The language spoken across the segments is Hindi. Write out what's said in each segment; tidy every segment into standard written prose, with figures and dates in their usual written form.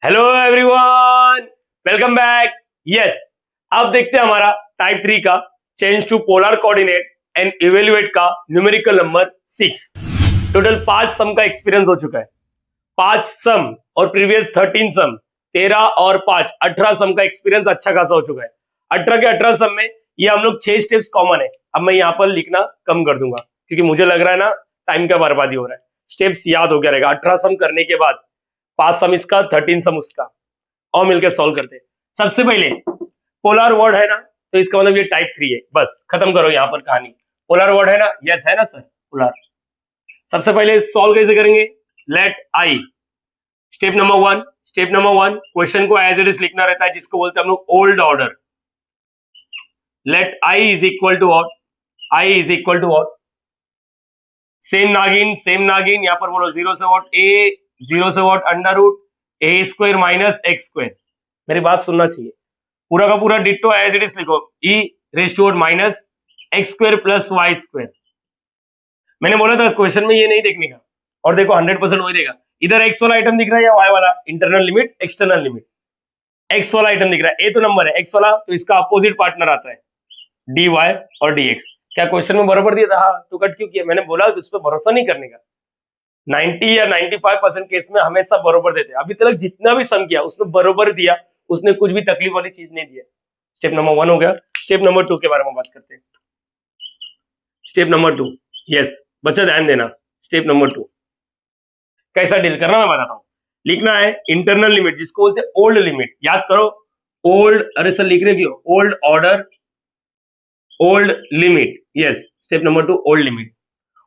Hello everyone, welcome back. Yes, अब देखते हैं हमारा टाइप 3 का change to polar coordinate and evaluate का न्यूमेरिकल नंबर 6। टोटल 5 सम का एक्सपीरियंस हो चुका है। 5 सम और प्रीवियस 13 सम, 13 और 5 18 सम का एक्सपीरियंस अच्छा खासा हो चुका है। 18 के 18 सम में ये हम लोग 6 स्टेप्स कॉमन है। अब मैं यहाँ पर लिखना कम कर दूंगा क्योंकि मुझे लग रहा है ना टाइम का बर्बादी हो रहा है। स्टेप्स याद हो गया रहेगा। 18 सम करने के बाद 5 सम इसका, 13 सम उसका, और मिलकर सॉल्व करते हैं। सबसे पहले पोलर वर्ड है ना, तो इसका मतलब ये टाइप 3 है। बस खत्म करो यहाँ पर कहानी। पोलर वर्ड है ना, यस है ना सर पोलर। सबसे पहले सॉल्व कैसे करेंगे? Let I, step number 1। Step number 1 क्वेश्चन को एज इट इज लिखना रहता है, जिसको बोलते हैं हम लोग old order. Let I is equal to what? I is equal to what? Same नागिन यहाँ पर बोलो 0 से व्हाट? ए, 0 से what? Under root a square minus x square. मेरी बात सुनना चाहिए। पूरा का पूरा डिट्टो एज इट इज लिखो, e raise to minus x square plus y square. मैंने बोला था क्वेश्चन में ये नहीं देखने का, और देखो 100% वही देगा। इधर एक्स वाला आइटम दिख रहा है या वाई वाला? Internal limit, external limit. X वाला आइटम दिख रहा है, ए तो नंबर है, एक्स वाला तो इसका अपोजिट पार्टनर आता है डी वाई और डी एक्स। क्या क्वेश्चन में बराबर दिया था? हाँ, तो कट क्यों किया? मैंने बोला उस पर भरोसा नहीं करने का। 90 या 95% केस में हमेशा बरोबर देते हैं। अभी तक जितना भी सम किया उसने बरोबर दिया, उसने कुछ भी तकलीफ वाली चीज नहीं दिया। स्टेप नंबर 1 हो गया। स्टेप नंबर 2 के बारे में बात करते हैं। स्टेप नंबर 2, यस बच्चा ध्यान देना। स्टेप नंबर 2 कैसा डील करना मैं बताता हूं। लिखना है इंटरनल लिमिट, जिसको बोलते हैं ओल्ड लिमिट। याद करो ओल्ड, अरे सर लिख रहे क्यों? Old order, old limit. Yes, step number 2 old limit.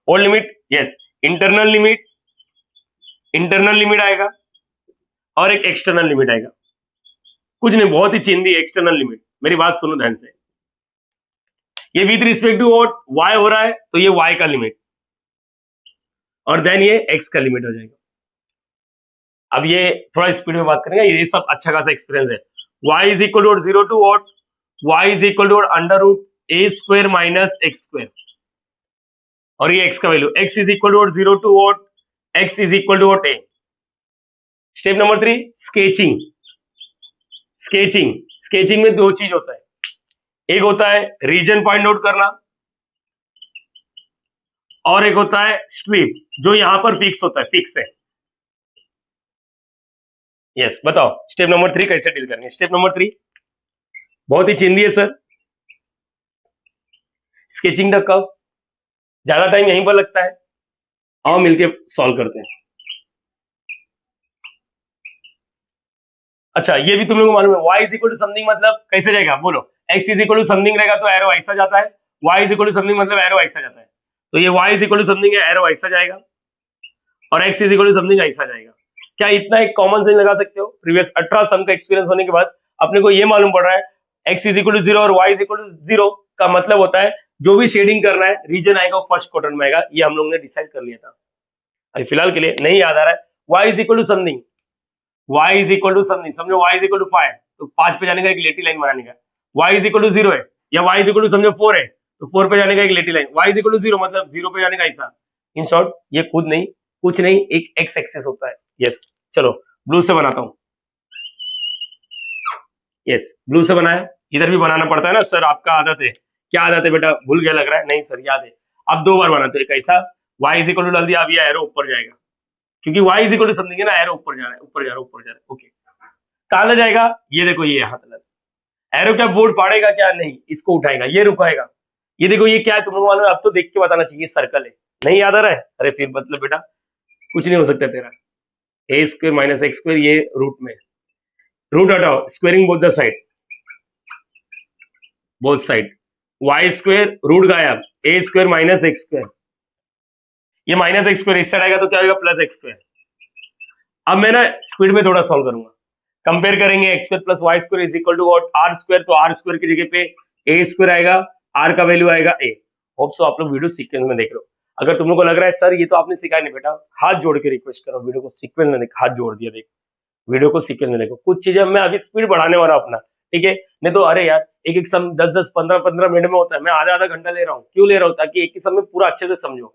Old limit, yes. Internal limit, internal limit आएगा और एक एक्सटर्नल लिमिट आएगा। कुछ नहीं, बहुत ही चिंदी एक्सटर्नल लिमिट। मेरी बात सुनो ध्यान से। ये with respect to what? Y हो रहा है, तो ये वाई का लिमिट, और देन ये एक्स का लिमिट हो जाएगा। अब ये थोड़ा स्पीड में बात करेंगे, ये सब अच्छा खासा एक्सपीरियंस है। Y is equal to 0 to what? Y is equal to under root a square minus x square, और ये एक्स का value. X is equal to 0 to what? X is equal to what? A. Step number 3 sketching. Sketching, sketching में दो चीज होता है। एक होता है रीजन पॉइंट आउट करना, और एक होता है स्ट्रिप, जो यहां पर फिक्स होता है, फिक्स है। यस, बताओ स्टेप नंबर 3 कैसे डील करेंगे? स्टेप नंबर 3 बहुत ही चिंदी है सर। स्केचिंग द कर्व, ज्यादा टाइम यहीं पर लगता है। आओ मिलके सॉल्व करते हैं। अच्छा, ये भी तुम लोगों को मालूम है, y is equal to something मतलब कैसे जाएगा? बोलो। x is equal to something रहेगा तो एरो ऐसा जाता है, y is equal to something मतलब एरो ऐसा जाता है। तो ये y is equal to something है, एरो ऐसा जाएगा, और x is equal to something ऐसा जाएगा। क्या इतना एक कॉमन सेंस लगा सकते हो? प्रीवियस 18 सम का एक्सपीरियंस होने के बाद अपने को ये मालूम पड़ रहा है x इज इक्वल टू 0 और y इज इक्वल टू 0 का मतलब होता है जो भी शेडिंग करना है रीजन आएगा फर्स्ट क्वाड्रेंट में आएगा। ये हम लोगों ने डिसाइड कर लिया था। अभी फिलहाल के लिए नहीं याद आ रहा है। y is equal to something, y is equal to something, समझो y इज इक्वल टू 5, तो 5 पे जाने का एक लेटी लाइन बनाने का। y इज इक्वल टू 0 है, या y इज इक्वल टू समझो 4 है, तो 4 पे जाने का एक लेटी line. y is equal to 0 मतलब 0 पे जाने का ऐसा। इन शॉर्ट ये खुद नहीं कुछ नहीं, एक x एक्सिस होता है। यस, चलो ब्लू से बनाता हूं। यस, ब्लू से बनाया। इधर भी बनाना पड़ता है ना सर, आपका आदत है। क्या आदत है बेटा? भूल गया लग रहा है। नहीं सर याद है। अब 2 बार बनाते हैं। कैसा? y इज इक्वल टू डाल दिया, अब ये एरो ऊपर जाएगा क्योंकि y is equal to something है ना, एरो ऊपर जा रहा है, ऊपर जा रहा है, ऊपर जा रहा है। ओके, कहां जाएगा? ये देखो, ये हाथ लगा। एरो क्या बोर्ड फाड़ेगा? क्या नहीं, इसको उठाएगा, ये रुकाएगा। ये देखो ये क्या है, तुम लोग मालूम है? अब तो देख के बताना चाहिए। सर्कल है, नहीं याद आ रहा है? अरे फिर मतलब बेटा कुछ नहीं हो सकता तेरा। A square minus x square, ये रूट में, रूट हटाओ, squaring both the side, both side. Y square root गायब, a square minus x square, ये माइनस एक्स स्क्वायर इस साइड आएगा तो क्या होगा? Plus x square. अब मैं ना स्पीड में थोड़ा सॉल्व करूंगा। कंपेयर करेंगे x square plus y square is equal to what? R square, तो आर स्क्वायर की जगह पे ए स्क्वायर आएगा, आर का वैल्यू आएगा ए। होप सो आप लोग वीडियो सीक्वेंस में देख रहे हो। अगर तुम लोग को लग रहा है सर ये तो आपने सिखाया नहीं बेटा, हाथ जोड़ के रिक्वेस्ट करो, वीडियो को सीक्वेंस में देख। हाथ जोड़ दिया, देख वीडियो को सीक्वेंस में देखो। कुछ चीजें मैं अभी स्पीड बढ़ाने वाला अपना, ठीक है? नहीं तो अरे यार एक एक सम 10-10 15-15 मिनट में होता है, मैं आधा घंटा ले रहा हूँ। क्यों ले रहा हूँ? ताकि एक ही समय पूरा अच्छे से समझो।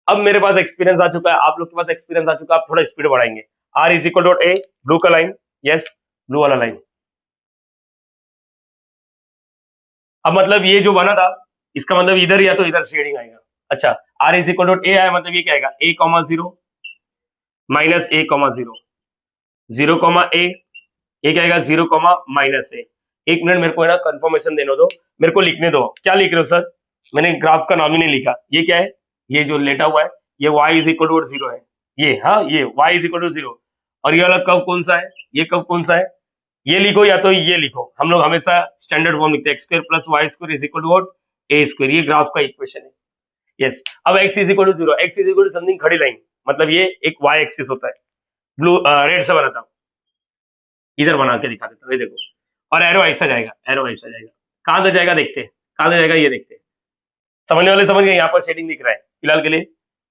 अब मेरे पास एक्सपीरियंस आ चुका है, आप लोग के पास एक्सपीरियंस आ चुका है, आप थोड़ा स्पीड बढ़ाएंगे। R is equal to a, blue का लाइन, यस, ब्लू वाला लाइन। अब मतलब ये जो बना था इसका मतलब इधर या तो इधर शेडिंग आएगा। अच्छा, r इज इक्वल टू ए आया, मतलब ये क्या आएगा, a comma 0 minus a comma 0, 0 comma a, ये क्या आएगा 0 कॉमा माइनस a। एक मिनट मेरे को है ना कंफर्मेशन देने दो, मेरे को लिखने दो। क्या लिख रहे हो सर? मैंने ग्राफ का नाम ही नहीं लिखा। ये क्या है? ये जो लेटा हुआ है ये y इज इक्वल टू 0 है, ये, हाँ ये y इज इक्वल टू 0। और ये वाला कर्व कौन सा है? ये कर्व कौन सा है? ये लिखो या तो ये लिखो। हम लोग हमेशा स्टैंडर्ड फॉर्म लिखते हैं, x square plus y square is equal to what, a square. ये ग्राफ का इक्वेशन है। यस, अब x is equal to 0, x is equal to something खड़ी लाइन, मतलब ये एक y एक्सिस होता है। ब्लू रेड से बनाता हूं, इधर बना के दिखा देता हूं, ये देखो। और एरो ऐसा जाएगा, एरो ऐसा जाएगा। कहां तक जाएगा देखते हैं, कहां तक जाएगा ये देखते हैं। समझने वाले समझ गए। यहाँ पर शेडिंग दिख रहा है फिलहाल के लिए।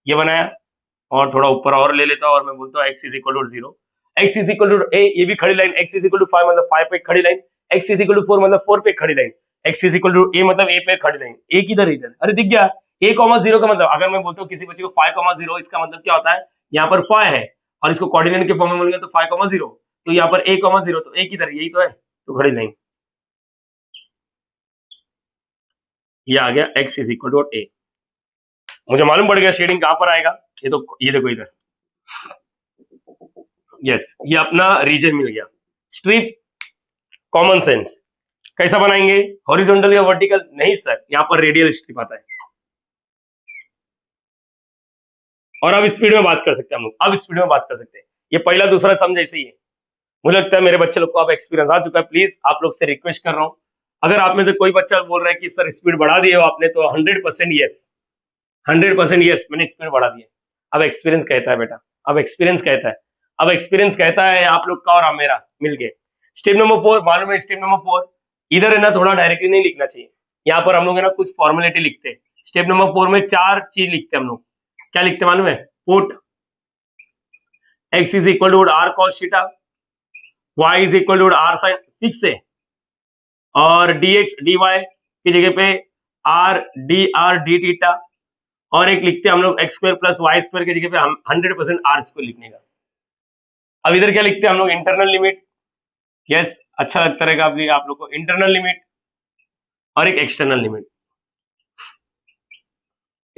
ये बनाया और थोड़ा ऊपर और ले लेता हूं और मैं बोलता हूँ x is equal to 0, x is equal to a, ये भी खड़ी line. x is equal to 5 मतलब 5 पे खड़ी line, x is equal to 4 मतलब 4 पे खड़ी line, x is equal to a मतलब a पे खड़ी लाइन। a किधर इधर, अरे दिख गया। a कॉमा 0 का मतलब, अगर मैं बोलता हूँ किसी बच्चे को 5 कॉमा 0, इसका मतलब क्या होता है, यहाँ पर 5 है और इसको कोऑर्डिनेट के फॉर्म में बोलेंगे तो 5 कॉमा 0, तो यहाँ पर a कॉमा 0, तो a किधर, यही तो है, तो खड़ी लाइन। ये आ गया x is equal to a। मुझे मालूम पड़ गया शेडिंग कहां पर आएगा। ये तो ये देखो इधर, यस, ये अपना रीजन मिल गया। Strip, common sense. कैसा बनाएंगे, हॉरिजॉन्टल या वर्टिकल? नहीं सर, यहाँ पर रेडियल स्ट्रिप आता है। और अब स्पीड में बात कर सकते हैं हम लोग, अब स्पीड में बात कर सकते हैं। ये पहला दूसरा सम जैसे ही है। मुझे लगता है मेरे बच्चे लोग को अब एक्सपीरियंस आ चुका है। प्लीज आप लोग से रिक्वेस्ट कर रहा हूँ, अगर आप में से कोई बच्चा बोल रहा है कि सर स्पीड बढ़ा दिए हो आपने, तो 100% यस, 100% यस, मैंने स्पीड बढ़ा दी है। अब एक्सपीरियंस कहता है बेटा, अब एक्सपीरियंस कहता है, अब एक्सपीरियंस कहता है आप लोग का और मेरा मिल गए। स्टेप नंबर 4 मालूम है, स्टेप नंबर 4 इधर है ना, थोड़ा डायरेक्टली नहीं लिखना चाहिए। यहाँ पर हम लोग है ना कुछ फॉर्मेलिटी लिखते हैं। स्टेप नंबर 4 में 4 चीज लिखते हैं हम लोग। क्या लिखते हैं मालूम है? Put x is equal to r cos theta, y is equal to r sin, fix है, और dx dy की जगह पे r dr d थीटा, और एक लिखते हैं हम लोग x square plus y square की जगह पे हम 100% r स्क्वायर लिखने का। अब इधर क्या लिखते हैं हम लोग? Internal limit. यस, अच्छा लगता रहेगा आप लोग को। इंटरनल लिमिट और एक एक्सटर्नल लिमिट,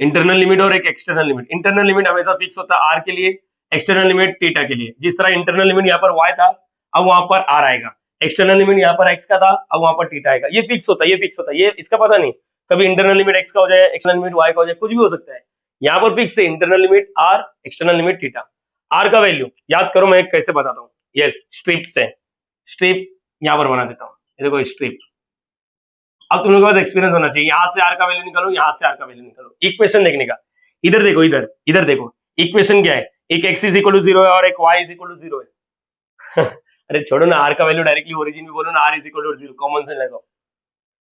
इंटरनल लिमिट और एक एक्सटर्नल लिमिट। इंटरनल लिमिट हमेशा फिक्स होता है r के लिए, एक्सटर्नल लिमिट थीटा के लिए। जिस तरह इंटरनल लिमिट यहाँ पर y था, अब वहां पर r आएगा। एक्सटर्नल लिमिट यहाँ पर x का था, अब वहां पर थीटा आएगा। ये फिक्स होता है, ये फिक्स होता है, ये इसका पता नहीं, कभी इंटरनल लिमिट x का हो जाए, एक्सटर्नल लिमिट y का हो जाए, कुछ भी हो सकता है। यहाँ पर फिक्स है, internal limit r, external limit theta. r का वैल्यू याद करो, मैं कैसे बताता हूँ। यस, स्ट्रिप से, स्ट्रिप यहाँ पर बना देता हूँ, देखो स्ट्रिप। अब तुम लोगों के पास एक्सपीरियंस होना चाहिए। यहाँ से आर का वैल्यू निकालो, यहाँ से आर का वैल्यू निकालो, इक्वेशन देखने का। इधर देखो, इधर इधर देखो, इक्वेशन क्या है? एक x इज इक्वल टू 0 है और एक y इज इक्वल टू 0 है। अरे छोड़ो ना, आर का वैल्यू डायरेक्टली ओरिजिन में बोलो ना, r is equal to 0, common sense लगाओ।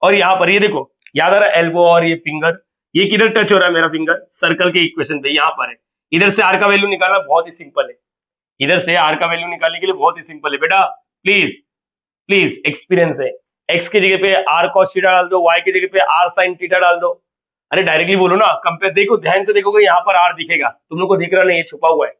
और यहाँ पर ये देखो, याद आ रहा है एल्बो और ये फिंगर, ये किधर टच हो रहा है मेरा फिंगर? सर्कल के इक्वेशन पे, यहाँ पर है। इधर से आर का वैल्यू निकालना बहुत ही सिंपल है, इधर से आर का वैल्यू निकालने के लिए बहुत ही सिंपल है बेटा। प्लीज प्लीज, एक्सपीरियंस है। x की जगह पे r cos थीटा डाल दो, y की जगह पे r sin थीटा डाल दो। अरे डायरेक्टली बोलो ना, कंपेयर। देखो ध्यान से देखोगे, यहाँ पर r दिखेगा, तुम लोग को दिख रहा नहीं, ये छुपा हुआ है।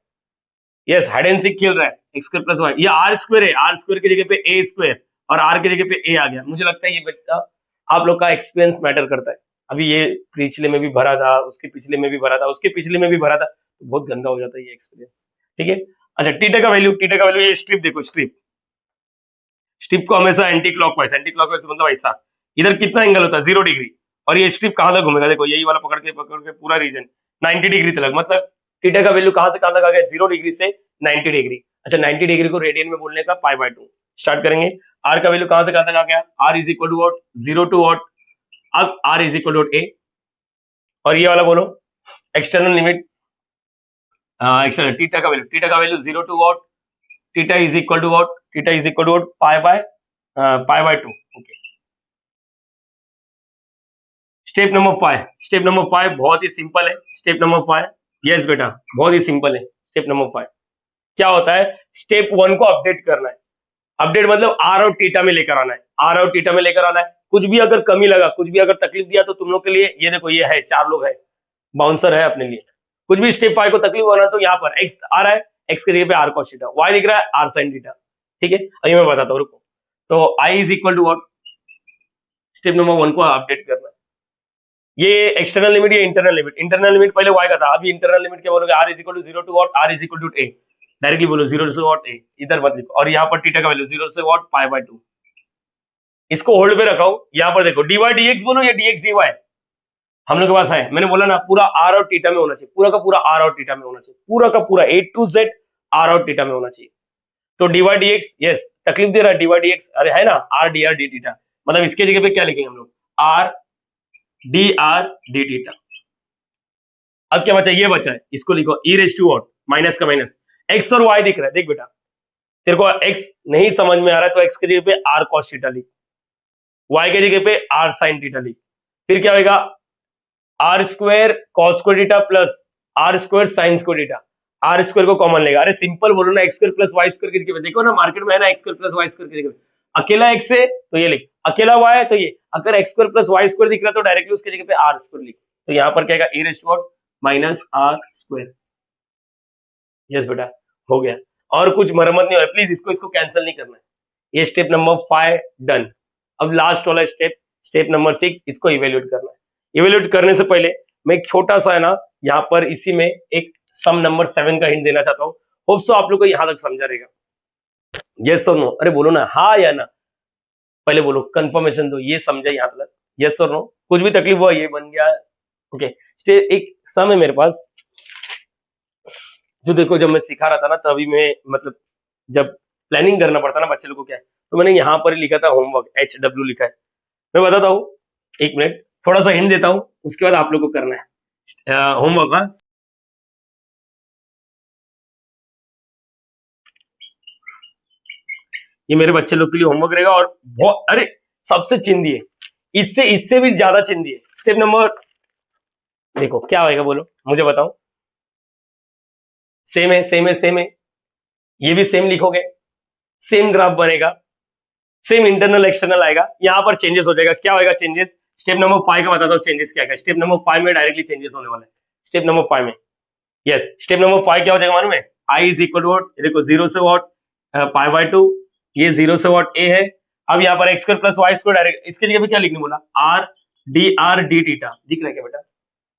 यस, हाइड एंड सीक खेल रहा है, x स्क्वायर प्लस y, ये r स्क्वायर है, r स्क्वायर की जगह पे a स्क्वायर और r की जगह पे a आ गया। मुझे लगता है ये बेटा आप लोग का एक्सपीरियंस मैटर करता है। अभी ये पिछले में भी भरा था, उसके पिछले में भी भरा था, उसके पिछले में भी भरा था, तो बहुत गंदा हो जाता है ये एक्सपीरियंस, ठीक है। अच्छा, थीटा का वैल्यू, थीटा का वैल्यू, ये स्ट्रिप देखो, स्ट्रिप, स्ट्रिप को हमेशा एंटी क्लॉकवाइज, एंटी क्लॉकवाइज मतलब ऐसा, इधर कितना एंगल होता है? 0 डिग्री। और ये स्ट्रिप कहां तक घूमेगा? देखो यही वाला पकड़ के पूरा रीजन 90 डिग्री तक, मतलब थीटा का वैल्यू कहां से कहां तक आ गया? 0 डिग्री से 90 डिग्री। अच्छा, 90 डिग्री को रेडियन में बोलने का π/2 स्टार्ट करेंगे। r का वैल्यू कहां से कहां तक आ गया? r is equal to what? 0 to what? अब r is equal to a। और ये वाला बोलो एक्सटर्नल लिमिट, एक्सटर्नल थीटा का वैल्यू, थीटा का value 0 to what? Theta is equal to what? Theta is equal to π/2। Okay, step number 5, step number 5 बहुत ही सिंपल है। स्टेप नंबर 5, यस बेटा, बहुत ही सिंपल है। स्टेप नंबर 5 क्या होता है? स्टेप 1 को अपडेट करना है। अपडेट मतलब r और थीटा में लेकर आना है, r और थीटा में लेकर आना है। कुछ भी अगर कमी लगा, कुछ भी अगर तकलीफ दिया, तो तुम लोग के लिए ये देखो, ये है 4 लोग है, बाउंसर है अपने लिए। कुछ भी स्टेप 5 को तकलीफ होना तो यहाँ पर x आ रहा है, x की जगह पे r cos थीटा, y दिख रहा है r sin थीटा, ठीक है, अभी मैं बताता हूँ, रुको। तो I is equal to what, step number 1 को अपडेट करना है। ये एक्सटर्नल लिमिट, ये इंटरनल लिमिट। इंटरनल लिमिट पहले y का था, अभी इंटरनल लिमिट क्या बोलोगे, r is equal to 0 to what, r is equal to a, directly बोलो 0 से व्हाट a, इधर मत लिखो। और यहाँ पर थीटा का वैल्यू 0 से व्हाट पाई बाय 2, इसको होल्ड पे रखा हूं। यहाँ पर देखो dy dx बोलो या dx dy, हम लोग के पास है, मैंने बोला ना पूरा r और थीटा में होना चाहिए, पूरा का पूरा r और थीटा में होना चाहिए, पूरा का पूरा A to Z r और थीटा में होना चाहिए। तो dy dx, यस तकलीफ दे रहा है dy dx, अरे है ना r dr d थीटा, मतलब इसके जगह पे क्या लिखेंगे हम लोग, r dr d थीटा। अब क्या बचा, ये बचा है, इसको लिखो e raise to what, minus का माइनस, x और y दिख रहा है, देख बेटा तेरे को x नहीं समझ में आ रहा है तो x के जगह पे r cos थीटा लिख, y के जगह पे r sin थीटा लिख, फिर क्या होगा r square cos square theta plus r square sine square theta, r square को कॉमन लेगा, अरे सिंपल बोलो ना, x square plus y square की जगह, देखो ना मार्केट में है ना x square plus y square की जगह, अकेला एक्स है तो ये लिख, अकेला वाई है तो ये, अगर x square plus y square दिख रहा है तो डायरेक्टली उसकी जगह पे आर स्क्वायर लिख, तो यहाँ पर क्या आएगा e raise to what minus r square. Yes बेटा हो गया, और कुछ मरम्मत नहीं हो, प्लीज इसको कैंसिल नहीं करना है। ये स्टेप नंबर 5 डन। अब लास्ट वाला स्टेप, स्टेप नंबर 6, इसको इवेल्युएट करना है। इवेल्युएट करने से पहले मैं एक छोटा सा है ना यहाँ पर इसी में एक सम नंबर 7 का हिंट देना चाहता हूँ, होप सो आप लोग को यहाँ तक समझा रहेगा। यस और नो, अरे बोलो ना हाँ या ना, पहले बोलो कंफर्मेशन दो, ये समझा यहाँ तक, यस और नो, कुछ भी तकलीफ हुआ ये बन गया, ओके। एक सम है मेरे पास, जो देखो जब मैं सिखा रहा था ना तभी मैं मतलब जब प्लानिंग करना पड़ता ना बच्चे लोग को क्या है, तो मैंने यहाँ पर लिखा था होमवर्क, HW लिखा है। मैं बताता हूँ, एक मिनट थोड़ा सा हिंट देता हूँ, उसके बाद आप लोग को करना है होमवर्क। हाँ ये मेरे बच्चे लोग के लिए होमवर्क रहेगा, और बहुत अरे सबसे चिंदी है, इससे भी ज्यादा चिंदी है। स्टेप नंबर देखो क्या होएगा, बोलो मुझे बताओ। सेम है सेम है सेम है, ये भी सेम लिखोगे, सेम ग्राफ बनेगा, सेम इंटरनल एक्सटर्नल आएगा, यहाँ पर चेंजेस हो जाएगा। क्या होगा चेंजेस, स्टेप नंबर 5 का बताता हूँ चेंजेस क्या है। स्टेप नंबर 5 में डायरेक्टली चेंजेस होने वाला है, स्टेप नंबर 5 में। यस स्टेप नंबर 5 क्या हो जाएगा मालूम है, आई इज इक्वल टू व्हाट, देखो 0 से व्हाट पाई बाय 2, ये 0 से व्हाट ए है। अब यहाँ पर x square plus y square, direct इसके जगह पे क्या लिखने बोला, आर डी थीटा, दिख रहा है क्या बेटा,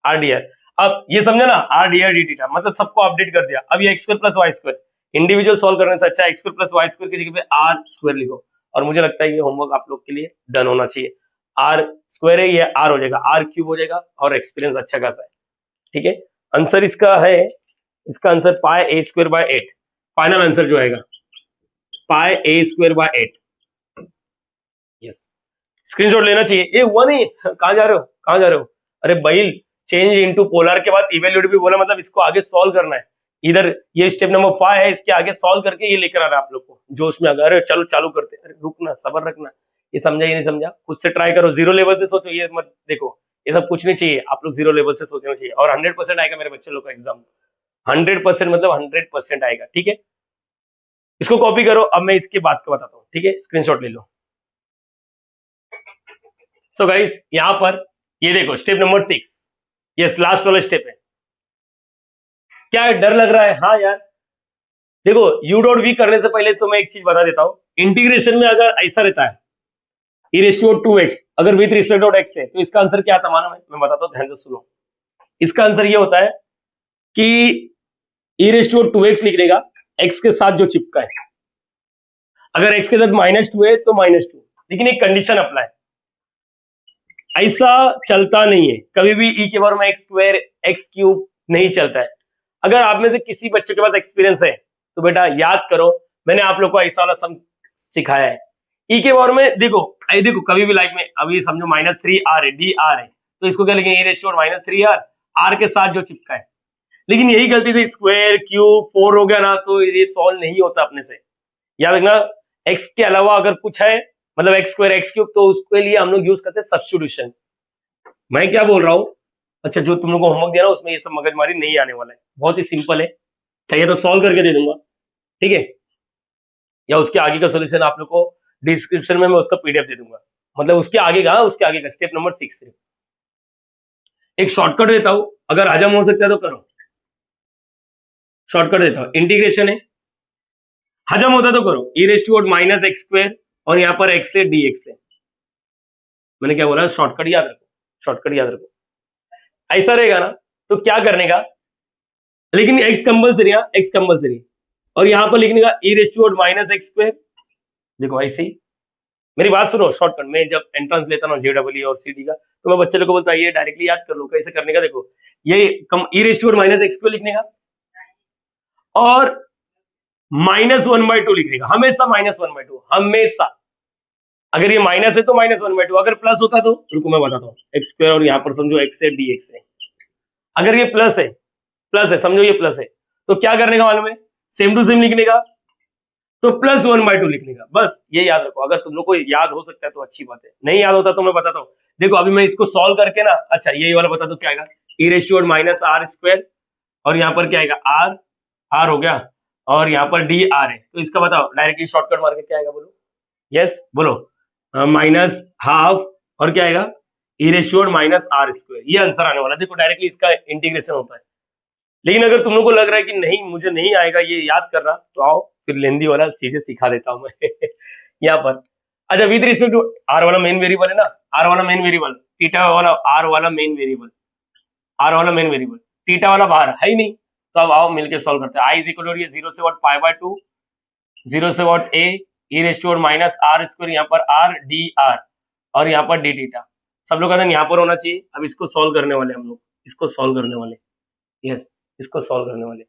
आर डी आर। अब ये समझा ना, आर डी थीटा मतलब सबको अपडेट कर दिया। अब ये x square plus y square individual solve करने से अच्छा x square plus y square की जगह पे आर स्क्वायर लिखो, और मुझे लगता है ये होमवर्क आप लोग के लिए डन होना चाहिए। आर स्क्वायर है, ये आर हो जाएगा, आर क्यूब हो जाएगा, और एक्सपीरियंस अच्छा खासा है, ठीक है। आंसर इसका है, इसका answer pi A square by 8, final answer जो आएगा पाई ए स्क्वायर बाय 8। यस स्क्रीनशॉट लेना चाहिए, ये हुआ नहीं, कहाँ जा रहे हो कहाँ जा रहे हो, अरे भाई चेंज इनटू पोलर के बाद इवेल्यूएट भी बोला, मतलब इसको आगे सॉल्व करना है। इधर ये स्टेप नंबर 5 है, इसके आगे सॉल्व करके ये लेकर आ रहा है आप लोग को जोश में, अगर चलो चालू करते, अरे रुकना सबर रखना, ये समझा ये नहीं समझा खुद से ट्राई करो, जीरो लेवल से सोचो, ये मत देखो ये सब कुछ नहीं चाहिए, आप लोग जीरो लेवल से सोचना चाहिए, और 100% आएगा मेरे बच्चे लोग का एग्जाम, 100% मतलब 100% आएगा, ठीक है। इसको कॉपी करो, अब मैं इसकी बात को बताता हूँ, ठीक है, स्क्रीनशॉट ले लो। सो गाइस यहाँ पर ये देखो स्टेप नंबर 6, यस लास्ट वाला स्टेप है। क्या है, डर लग रहा है, हाँ यार देखो यू डॉट वी करने से पहले तो मैं एक चीज बता देता हूँ, इंटीग्रेशन में अगर ऐसा रहता है e रेज़ टू 2x, अगर विथ रिस्पेक्ट ऑफ x है तो इसका आंसर क्या आता मालूम है, मैं बताता हूँ ध्यान से सुनो। इसका आंसर ये होता है कि e रेज़ टू 2x लिखने का x के साथ जो चिपका है, अगर x के साथ -2 है तो -2, लेकिन एक कंडीशन अप्लाई, ऐसा चलता नहीं है कभी भी, e के बारे में x स्क्वायर x क्यूब नहीं चलता है। अगर आप में से किसी बच्चे के पास एक्सपीरियंस है तो बेटा याद करो, मैंने आप लोग को ऐसा वाला सम सिखाया है। ई के बारे में देखो, देखो कभी भी लाइफ में, अभी समझो -3r है, डी आर है, तो इसको क्या लिखेंगे, -3r, आर के साथ जो चिपका है। लेकिन यही गलती से स्क्वायर क्यूब 4 हो गया ना, तो ये सॉल्व नहीं होता अपने से। याद रखना x के अलावा अगर कुछ है, मतलब x स्क्वायर x क्यूब, तो उसके लिए हम लोग यूज करते हैं सब्स्टिट्यूशन। मैं क्या बोल रहा हूँ, अच्छा जो तुम लोग को होमवर्क दिया ना उसमें ये सब मगजमारी नहीं आने वाला है, बहुत ही सिंपल है, चाहिए तो सॉल्व करके दे दूंगा, ठीक है, या उसके आगे का सोल्यूशन आप लोग को डिस्क्रिप्शन में मैं उसका पीडीएफ दे दूंगा, मतलब उसके आगे का स्टेप नंबर 6 से एक शॉर्टकट देता हूं, अगर हजम हो सकता है तो करो, शॉर्टकट देता हूं, इंटीग्रेशन है, हजम होता तो करो, e raise to minus x square और यहाँ पर एक्स से डी एक्स है। मैंने क्या बोला, शॉर्टकट याद रखो, शॉर्टकट याद रखो, ऐसा रहेगा ना। तो क्या करने का, लेकिन एक्स कंपल्सरी है, एक्स कंपल्सरी, और यहां पर लिखने का e raise to minus x square. देखो ऐसे ही, मेरी बात सुनो, शॉर्टकट में जब एंट्रेंस लेता हूँ जेडब्ल्यू और सीडी का, तो मैं बच्चे लोग को बोलता है ये डायरेक्टली याद कर लो, कैसे करने का, देखो ये come e raise to minus x square लिखने का और -1/2 लिखने का, हमेशा -1/2, हमेशा। अगर ये माइनस है तो -1/2, अगर प्लस होता तो रुको मैं बताता हूँ, एक्स स्क्वायर और यहाँ पर समझो एक्स है डी एक्स है। अगर ये प्लस है, प्लस है, समझो ये प्लस है, तो क्या करने का मालूम है, सेम टू सेम लिखने का, तो +1/2 लिखने का, बस ये याद रखो। अगर तुम लोग को याद हो सकता है तो अच्छी बात है, नहीं याद होता तो मैं बताता हूँ। देखो अभी मैं इसको सॉल्व करके ना, अच्छा ये वाला बता दो क्या आएगा, e raise to minus r square और यहाँ पर क्या आएगा आर, आर हो गया, और यहाँ पर डी आर है, तो इसका बताओ डायरेक्टली शॉर्टकट मार के क्या आएगा, बोलो यस बोलो, माइनस हाफ और क्या आएगा e raise to minus r square, ये आंसर आने वाला। देखो डायरेक्टली इसका इंटीग्रेशन होता है। लेकिन अगर तुम लोग को लग रहा है कि नहीं मुझे नहीं आएगा ये याद करना, तो आओ फिर लेंदी वाला चीजें सिखा देता हूं मैं यहाँ पर। अच्छा विद रिस्पेक्ट टू आर वाला मेन वेरिएबल है ना, आर वाला मेन वेरिएबल, थीटा वाला आर वाला मेन वेरिएबल, आर वाला मेन वेरिएबल, थीटा वाला बाहर है ही नहीं, तो अब आओ मिलके सॉल्व करते हैं। आई इज इक्वल टू ये 0 से व्हाट π/2, 0 से what a e raise to minus r square, यहाँ पर आर डी आर और यहाँ पर डी थीटा, सब लोग कहते हैं यहाँ पर होना चाहिए। अब इसको सॉल्व करने वाले हम लोग, इसको सॉल्व करने वाले, यस इसको सॉल्व करने वाले,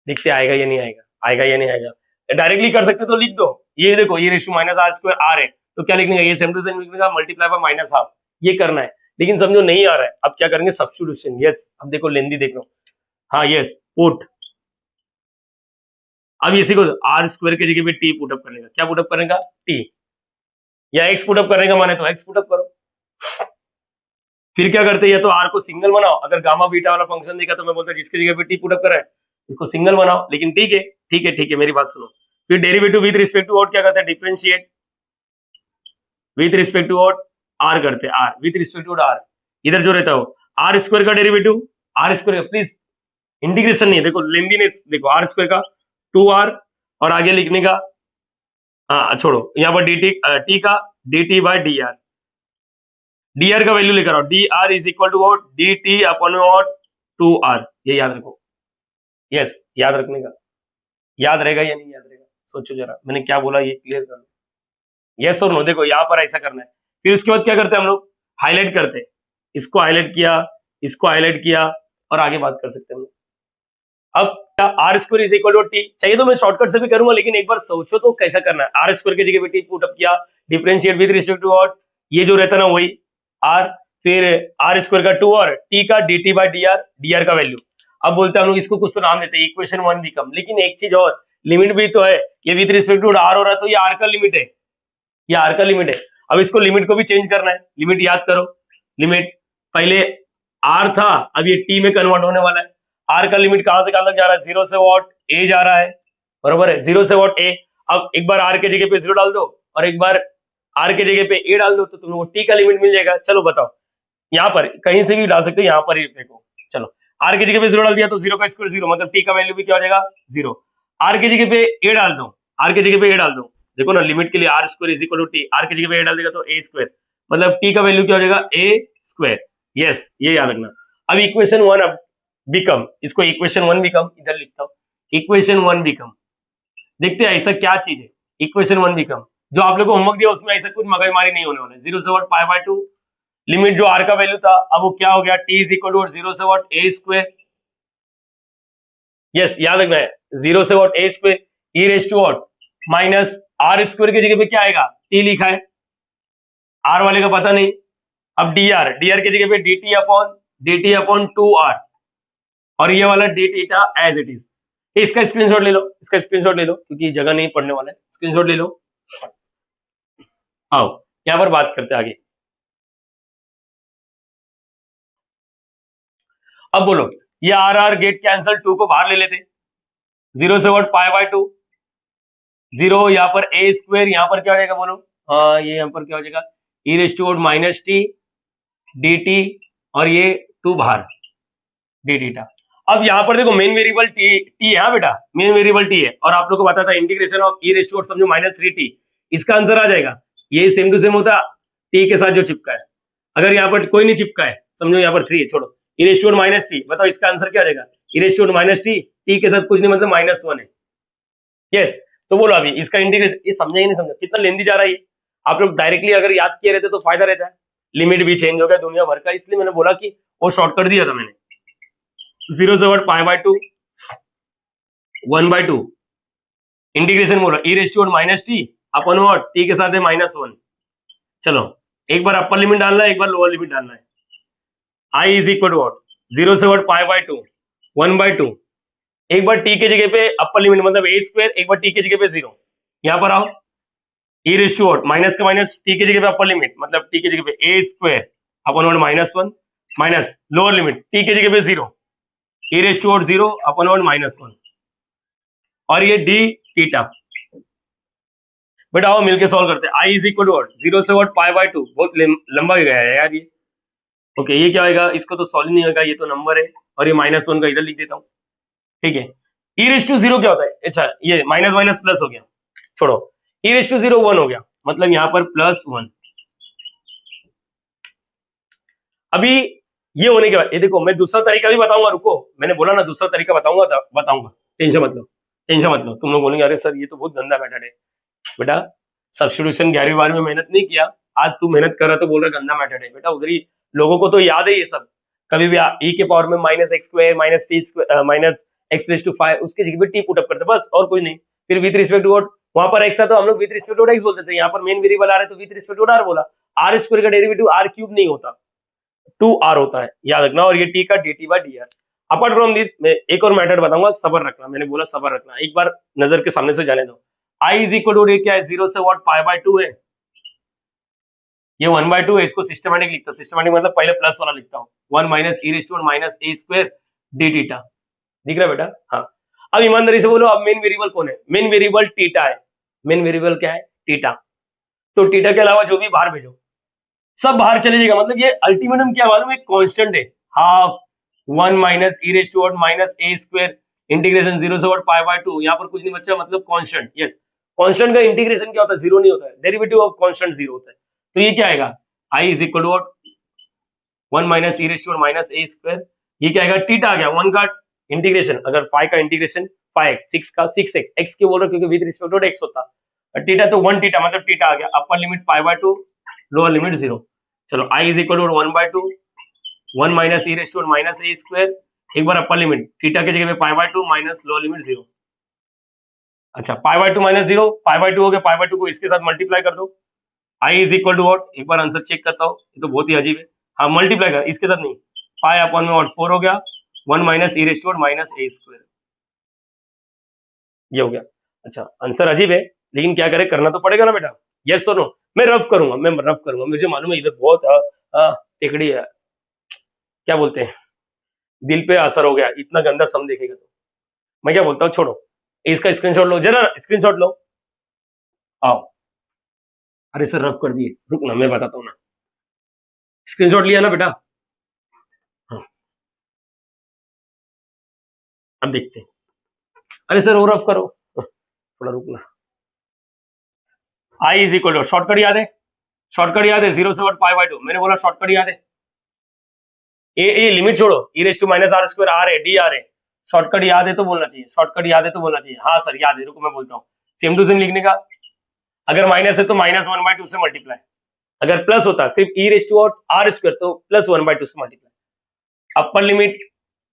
देखते आएगा या नहीं आएगा, आएगा या नहीं आएगा। डायरेक्टली कर सकते तो लिख दो, ये देखो ये ratio minus r square r है, तो क्या लिखने का, ये सेम टू सेम लिखने का मल्टीप्लाई बाय माइनस हाफ, ये करना है। लेकिन समझो नहीं आ रहा है, अब क्या करेंगे सब्स्टिट्यूशन, यस अब देखो लेंदी देख लो, हाँ यस पुट, अब इसी को आर स्क्वायर की जगह पे टी पुटअप करने का, क्या पुटअप करने का टी, या एक्स पुटअप करने का माने तो एक्स पुटअप करो। फिर क्या करते हैं, या तो आर को सिंगल बनाओ, अगर गामा बीटा वाला फंक्शन देखा तो मैं बोलता जिसकी जगह पे टी पुटअप करा है इसको सिंगल बनाओ, लेकिन ठीक है ठीक है ठीक है मेरी बात सुनो। फिर derivative with respect to what क्या करते हैं, differentiate with respect to what r करते हैं, r with respect to r, इधर जो रहता है वो आर स्क्वायर का डेरिवेटिव, आर स्क्वायर का प्लीज इंटीग्रेशन नहीं, देखो लेंदीनेस देखो, आर स्क्वायर का 2r और आगे लिखने का, हाँ छोड़ो यहाँ पर dt टी का dt बाय dr, dr का वैल्यू लेकर आओ, dr is equal to what dt upon what 2r, ये याद रखो, यस याद रखने का, याद रहेगा या नहीं याद रहेगा सोचो जरा, मैंने क्या बोला ये क्लियर कर लो, यस और नो। देखो यहाँ पर ऐसा करना है, फिर उसके बाद क्या करते हैं हम लोग, हाईलाइट करते हैं, इसको हाईलाइट किया, इसको हाईलाइट किया और आगे बात कर सकते हैं हम लोग। अब r square is equal to t, चाहिए तो मैं शॉर्टकट से भी करूंगा, लेकिन एक बार सोचो तो कैसा करना है, आर स्क्वायर की जगह पे टी पुट अप किया, differentiate with respect to what, ये जो रहता है ना वही आर, फिर आर स्क्वायर का 2 और टी का dt बाय dr, dr का वैल्यू। अब बोलते हैं हम लोग इसको कुछ तो नाम देते हैं, इक्वेशन 1 बिकम, लेकिन एक चीज और, लिमिट भी तो है, ये विद रिस्पेक्ट टू आर हो रहा है तो ये आर का लिमिट है, ये आर का लिमिट है। अब इसको लिमिट को भी चेंज करना है, लिमिट याद करो, लिमिट पहले आर था अब ये टी में कन्वर्ट होने वाला है, आर का लिमिट कहां से कहां तक जा रहा है, 0 से व्हाट ए जा रहा है, बरोबर है 0 से व्हाट ए। अब एक बार आर के जगह पे 0 डाल दो और एक बार आर के जगह पे ए डाल दो, तो तुम लोग को टी का लिमिट मिल जाएगा। चलो बताओ, यहाँ पर कहीं से भी डाल सकते हो, यहाँ पर ही देखो, चलो आर की जगह पे 0 डाल दिया तो 0 का स्क्वायर 0, मतलब टी का वैल्यू भी क्या हो जाएगा 0। आर की जगह पे ए डाल दो, आर की जगह पे ए डाल दो, देखो ना लिमिट के लिए r square is equal to t, r की जगह पे ए डाल देगा तो ए स्क्वायर, मतलब टी का वैल्यू क्या हो जाएगा ए स्क्वायर, यस ये याद रखना। अब इक्वेशन 1 अब बिकम, इसको इक्वेशन 1 बिकम इधर लिखता हूं, इक्वेशन 1 बिकम, देखते हैं ऐसा क्या चीज है इक्वेशन 1 बिकम, जो आप लोग को होमवर्क दिया उसमें ऐसा कुछ मगजमारी नहीं होने वाला है। 0 से व्हाट π/2, लिमिट जो आर का वैल्यू था अब वो क्या हो गया, टी इज इक्वल टू 0 से व्हाट ए स्क्वायर, यस याद रखना है 0 से what a square e raise to what minus r square की जगह पे क्या आएगा टी लिखा है, आर वाले का पता नहीं, अब dr, dr की जगह पे dt अपॉन 2r और ये वाला d theta as it is. इसका स्क्रीनशॉट ले लो, इसका स्क्रीनशॉट ले लो क्योंकि जगह नहीं पढ़ने वाला है, स्क्रीनशॉट ले लो। आओ यहां पर बात करते हैं आगे। अब बोलो ये आर गेट कैंसल, 2 को बाहर ले लेते, 0 से व्हाट π/2, 0 यहाँ पर ए स्क्वायर, यहाँ पर क्या हो जाएगा बोलो, हाँ ये यहाँ पर क्या हो जाएगा e raise to minus t d t और ये 2 बाहर डी थीटा। अब यहाँ पर देखो मेन वेरिएबल टी है बेटा, मेन वेरिएबल टी है, और आप लोग को पता था integration of e raise to समझो -3t, इसका आंसर आ जाएगा। ये सेम टू सेम होता टी के साथ जो चिपका है। अगर यहाँ पर कोई नहीं चिपका है, समझो यहाँ पर 3 है, छोड़ो, ई रेस्ट टू -t, बताओ इसका आंसर क्या आ जाएगा? ई रेस्ट टू -t, टी के साथ कुछ नहीं मतलब -1 है। यस, तो बोलो अभी इसका इंटीग्रेशन, ये समझा ही नहीं समझा, कितना लेंदी जा रहा है ये। आप लोग डायरेक्टली अगर याद किए रहते तो फायदा रहता है। लिमिट भी चेंज हो गया दुनिया भर का, इसलिए मैंने बोला कि वो शॉर्ट कर दिया था मैंने। 0 से व्हाट π/2 1/2 इंटीग्रेशन बोला e raise to -t upon what t के साथ है -1। चलो एक बार अपर लिमिट डालना है, एक बार लोअर लिमिट डालना है। i is equal to what 0 से व्हाट π/2 1/2, एक बार टी के जगह पे अपर लिमिट मतलब a स्क्वायर, एक बार टी के जगह पे 0। यहां पर आओ, ई रेस्ट टू व्हाट माइनस का माइनस टी के जगह पे अपर लिमिट मतलब टी के जगह पे a square upon what -1 minus lower limit t के जगह पे 0, e raise to what 0 upon what -1, और ये डी थीटा। बेटा आओ मिलके सॉल्व करते हैं। i is equal to what 0 से व्हाट π/2, बहुत लंबा गया है यार ये। ओके ये क्या होगा, इसको तो सॉल्व नहीं होगा, ये तो नंबर है, और ये -1 का इधर लिख देता हूँ, ठीक है। ई रेस्ट टू 0 क्या होता है, अच्छा ये माइनस माइनस प्लस हो गया, छोड़ो, ई रेस्ट टू 0 1 हो गया, मतलब यहाँ पर +1। अभी ये होने के बाद ये देखो मैं दूसरा तरीका भी बताऊंगा, रुको, मैंने बोला ना दूसरा तरीका बताऊंगा, टेंशन मत लो। तुम लोग बोलेंगे अरे सर ये तो बहुत गंदा मेथड है। बेटा सब्स्टिट्यूशन 11वीं 12वीं में मेहनत नहीं किया, आज तू मेहनत कर रहा तो बोल रहा गंदा मेथड है। बेटा उधर ही लोगों को तो याद है ये सब, कभी भी e के पावर में -x² -x⁵ उसके जगह पे टी पुट अप करते बस, और कोई नहीं। फिर विद रिस्पेक्ट टू व्हाट, वहां पर x था तो हम लोग विद रिस्पेक्ट टू x बोलते थे, यहाँ पर मेन वेरिएबल आ रहा है तो विद रिस्पेक्ट टू r बोला। r² का डेरिवेटिव r³ नहीं होता, 2r होता है, याद रखना। और ये t का dt/dr। अपार्ट फ्रॉम दिस मैं एक और मैथड बताऊंगा, सबर रखना, मैंने बोला सबर रखना, एक बार नजर के सामने से जाने दो। i इज इक्वल टू क्या है 0 से व्हाट π/2 है, ये 1/2 है, इसको सिस्टमैटिक लिखता हूं, सिस्टमैटिक मतलब पहले प्लस वाला लिखता हूं, 1 minus e raise to -a² d theta, दिख रहा है बेटा? हाँ, अब ईमानदारी से बोलो अब मेन वेरिएबल कौन है? मेन वेरिएबल थीटा है। मेन वेरिएबल क्या है? थीटा। तो थीटा के अलावा जो भी बाहर भेजो सब बाहर चले जाएगा, मतलब ये अल्टीमेटम क्या मालूम है, कांस्टेंट है, half 1 minus e raise to -a² integration 0 से व्हाट π/2, यहाँ पर कुछ नहीं बच्चा, मतलब कांस्टेंट। यस, कांस्टेंट का इंटीग्रेशन क्या होता है? 0 नहीं होता है, डेरिवेटिव ऑफ कांस्टेंट 0 होता है। तो ये क्या आएगा, i is equal to 1 minus e raise to -a², ये क्या आएगा? थीटा आ गया, 1 का इंटीग्रेशन, अगर 5 का इंटीग्रेशन 5x, 6 का 6x, x क्यों बोल रहा क्योंकि विद रिस्पेक्ट टू x होता, थीटा तो 1 थीटा मतलब थीटा आ गया, अपर लिमिट π/2 लोअर लिमिट 0। चलो i is equal to 1/2 1 minus e raise to -a², एक बार अपर लिमिट थीटा के जगह पे π/2 माइनस लोअर लिमिट 0। अच्छा π/2 -0, π/2 हो गया, π/2 को इसके साथ मल्टीप्लाई कर दो, i is equal to what, एक बार आंसर चेक करता हूँ, ये तो बहुत ही अजीब है। हाँ मल्टीप्लाई कर, इसके साथ नहीं, पाई अपॉन में व्हाट 4 हो गया, 1 minus e raise to -a², ये हो गया। अच्छा आंसर अजीब है, लेकिन क्या करे, करना तो पड़ेगा ना बेटा। यस और नो? मैं रफ करूंगा, मुझे मालूम है इधर बहुत टेकड़ी है, क्या बोलते हैं, दिल पे असर हो गया, इतना गंदा सम देखेगा तो। मैं क्या बोलता हूँ, छोड़ो, इसका स्क्रीनशॉट लो जरा, स्क्रीनशॉट लो, आओ। अरे सर रफ कर दिए, रुक ना मैं बताता हूँ ना, स्क्रीनशॉट लिया ना बेटा? हाँ अब देखते हैं। अरे सर और रफ करो, थोड़ा रुकना। i is equal to, shortcut याद है? शॉर्टकट याद है? 0 से व्हाट π/2, मैंने बोला शॉर्टकट याद है? ए लिमिट छोड़ो, e raise to -r² r है, dr है, शॉर्टकट याद है तो बोलना चाहिए, शॉर्टकट याद है तो बोलना चाहिए। हाँ सर याद है, रुको मैं बोलता हूँ। सेम टू सेम लिखने का, अगर माइनस है तो -1/2 से मल्टीप्लाई, अगर प्लस होता सिर्फ e रेस्ट टू r² तो +1/2 से multiply, upper limit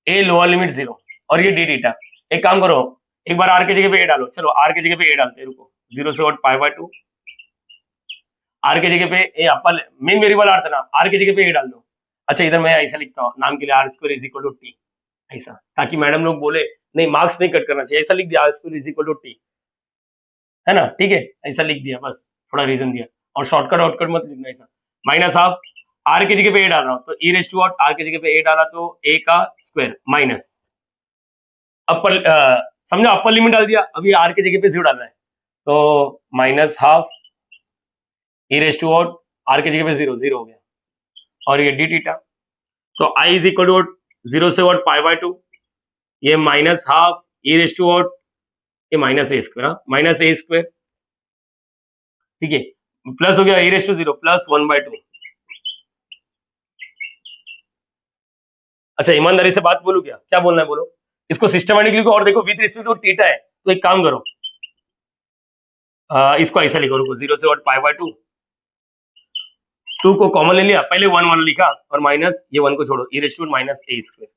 a lower limit 0, और ये डी थीटा। एक काम करो, एक बार r के जगह पे a डालो, चलो r के जगह पे a डालते हैं, रुको, 0 से व्हाट π/2, r के जगह पे a, upper main variable r था ना, r के जगह पे a डाल दो। अच्छा इधर मैं ऐसा लिखता हूँ, नाम के लिए r² is equal to t, ऐसा, ताकि मैडम लोग बोले नहीं मार्क्स नहीं कट करना चाहिए, ऐसा लिख दिया, r² is equal to t, है ना? ठीक है, ऐसा लिख दिया, बस थोड़ा रीजन दिया, और शॉर्टकट आउटकट मत लिखना ऐसा। माइनस हाफ, r की जगह पे a डाल रहा हूं तो e रेस्ट टू r की जगह पे a डाला तो a का स्क्वायर माइनस अपर, समझो अपर लिमिट डाल दिया, अभी r की जगह पे 0 डालना है तो minus half e raise to r की जगह पे 0 हो गया, और ये डी थीटा। तो i इज इक्वल टू 0 से व्हाट π/2 ये minus half e raise to what, ये minus a square, minus a square, ठीक है, प्लस हो गया ई रेस टू 0 प्लस 1/2। अच्छा ईमानदारी से बात बोलूं क्या बोलना है बोलो, इसको सिस्टमेटिकली लिखो और देखो विद रिस्पेक्ट टू थीटा है तो एक काम करो, इसको ऐसा लिखो, रुको 0 से व्हाट पाई बाय 2, 2 को कॉमन ले लिया, पहले 1 1 लिखा और माइनस ये 1 को छोड़ो, e raise to minus a square,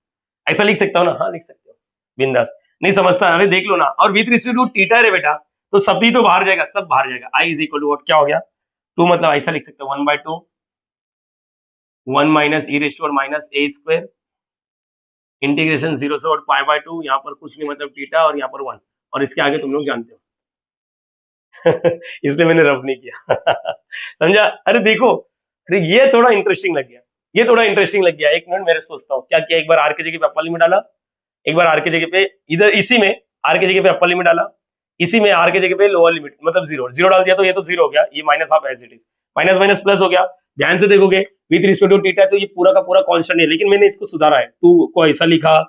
ऐसा लिख सकता हो ना? हाँ लिख सकते हो बिंदास, नहीं समझता अरे देख लो ना, और विद रिस्पेक्ट टू थीटा रे बेटा, तो सभी तो बाहर जाएगा, सब बाहर जाएगा, आई इज इक्वल टू व्हाट, क्या हो गया 2, मतलब ऐसा लिख सकते हो 1/2 1 minus e raise to minus a square integration 0 से व्हाट पाई बाय 2, यहाँ पर कुछ नहीं मतलब थीटा और यहाँ पर 1, और इसके आगे तुम लोग जानते हो इसलिए मैंने रब नहीं किया समझा? अरे देखो, अरे ये थोड़ा इंटरेस्टिंग लग गया, ये थोड़ा इंटरेस्टिंग लग गया, एक मिनट मेरे सोचता हूँ क्या किया, एक बार आर के जगह पे अपर लिमिट डाला, एक बार आर के जगह पे इधर इसी में आर के जगह पे अपर लिमिट डाला, इसी में आर के जगह पे लोअर लिमिट मतलब जीरो, जीरो डाल दिया तो ये तो जीरो हो गया, ये minus half as it is, minus minus plus हो गया, ध्यान से देखोगे विद रिस्पेक्ट टू थीटा तो ये पूरा का पूरा कांस्टेंट है, लेकिन मैंने इसको सुधारा है, 2 को ऐसा लिखा,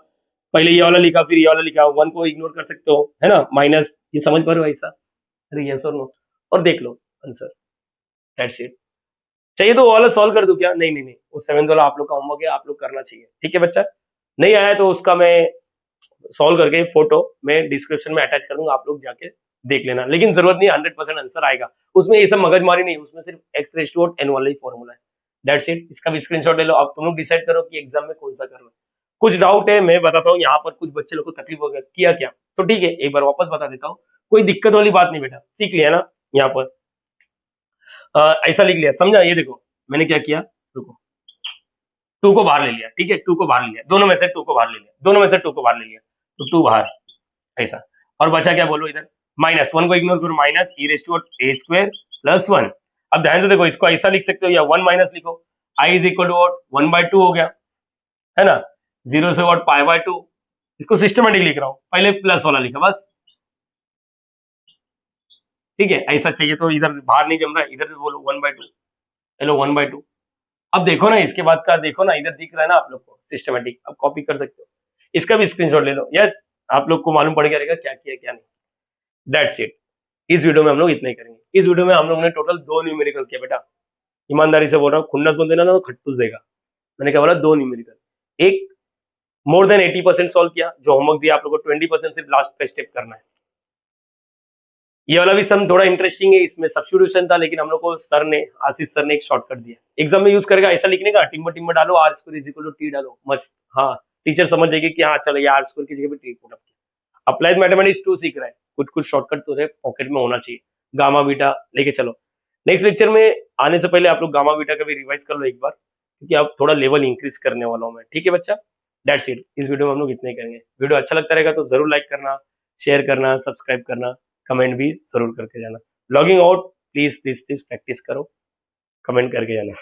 पहले ये वाला लिखा फिर ये वाला लिखा, 1 को इग्नोर कर सकते हो है ना, माइनस, ये समझ पा रहे हो ऐसा? अरे यस और नो, और देख लो आंसर, दैट्स इट। चाहिए तो वो वाला सॉल्व कर दूं क्या? नहीं नहीं नहीं, वो 7th वाला आप लोग का होमवर्क है, आप लोग करना चाहिए, ठीक है बच्चा? नहीं आया तो उसका मैं सॉल्व करके फोटो मैं डिस्क्रिप्शन में अटैच कर दूंगा, आप लोग जाके देख लेना, लेकिन जरूरत नहीं 100% आंसर आएगा उसमें, ये सब मगजमारी नहीं, उसमें सिर्फ एक्स रेस टू एन वाला ही फॉर्मूला है, दैट्स इट। इसका भी स्क्रीनशॉट ले लो, अब तुम लोग डिसाइड करो कि एग्जाम में कौन सा करना है। कुछ डाउट है मैं बताता हूँ, यहाँ पर कुछ बच्चे लोग को तकलीफ हो गया, किया क्या, तो ठीक है एक बार वापस बता देता हूँ, कोई दिक्कत वाली बात नहीं बेटा, सीख लिया ना, यहाँ पर ऐसा लिख लिया, समझा? ये देखो मैंने क्या किया, रुको 2 को बाहर ले लिया, ठीक है 2 को बाहर ले लिया, दोनों में से 2 को बाहर ले लिया, दोनों में से 2 को बाहर ले लिया, तो 2 बाहर ऐसा, और बचा क्या बोलो इधर, माइनस 1 को इग्नोर करो, minus e raise to a square plus 1। अब ध्यान से देखो, इसको ऐसा लिख सकते हो या 1 माइनस लिखो, आई इज इक्वल टू व्हाट 1/2 हो गया है ना, 0 से व्हाट पाई बाय 2, इसको सिस्टमेटिक लिख रहा हूं, पहले प्लस वाला लिखा बस, ठीक है ऐसा चाहिए तो इधर बाहर नहीं जम रहा है, इधर भी बोलो 1/2, हेलो 1/2। अब देखो ना इसके बाद का, देखो ना इधर दिख रहा है ना आप लोग को सिस्टमेटिक, अब कॉपी कर सकते हो, इसका भी स्क्रीनशॉट ले लो, यस आप लोग को मालूम पड़ गया रहेगा क्या किया क्या नहीं, दैट्स इट। इस वीडियो में हम लोग इतना ही करेंगे, इस वीडियो में हम लोग ने टोटल 2 न्यूमेरिकल किया बेटा, ईमानदारी से बोल रहा हूँ, खुन्नस बोल देना ना तो खट्टूस देगा, मैंने क्या बोला 2 न्यूमेरिकल, एक मोर देन 80% सॉल्व किया, जो होमवर्क दिया आप लोग को 20% सिर्फ लास्ट पे स्टेप करना है। ये वाला भी सम थोड़ा इंटरेस्टिंग है, इसमें सब्स्टिट्यूशन था, लेकिन हम लोग को सर ने, आशीष सर ने एक शॉर्टकट दिया, एग्जाम में यूज करेगा, ऐसा लिखने का टिम्बर टिम्बर डालो, r square is equal to t डालो, मस्त, हाँ टीचर समझ जाएगी कि हाँ चलो ये आर स्क्वायर की जगह पे टी पुट अप किया। अप्लाइड मैथमेटिक्स 2 सीख रहा है, कुछ कुछ शॉर्टकट तो पॉकेट में होना चाहिए, गामा बीटा लेके चलो। नेक्स्ट लेक्चर में आने से पहले आप लोग गामा बीटा का भी रिवाइज कर लो एक बार, क्योंकि आप थोड़ा लेवल इंक्रीज करने वाला हूँ मैं, ठीक है बच्चा? दैट्स इट, इस वीडियो में हम लोग इतने ही करेंगे। वीडियो अच्छा लगता रहेगा तो जरूर लाइक करना, शेयर करना, सब्सक्राइब करना, कमेंट भी जरूर करके जाना। Logging out please please please practice करो, कमेंट करके जाना।